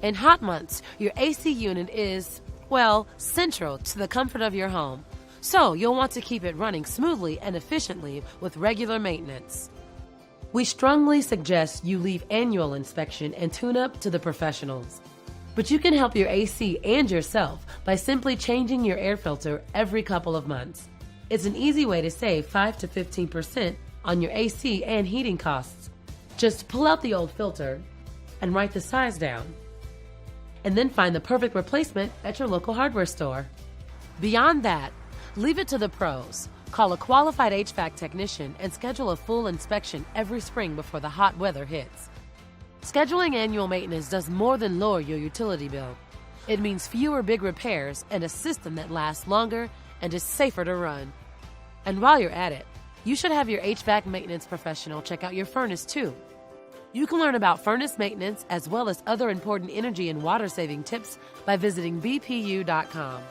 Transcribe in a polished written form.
In hot months, your AC unit is, well, central to the comfort of your home. So you'll want to keep it running smoothly and efficiently with regular maintenance. We strongly suggest you leave annual inspection and tune-up to the professionals. But you can help your AC and yourself by simply changing your air filter every couple of months. It's an easy way to save 5 to 15% on your AC and heating costs. Just pull out the old filter and write the size down, and then find the perfect replacement at your local hardware store. Beyond that, leave it to the pros. Call a qualified HVAC technician and schedule a full inspection every spring before the hot weather hits. Scheduling annual maintenance does more than lower your utility bill. It means fewer big repairs and a system that lasts longer and is safer to run. And while you're at it, you should have your HVAC maintenance professional check out your furnace too. You can learn about furnace maintenance as well as other important energy and water saving tips by visiting BPU.com.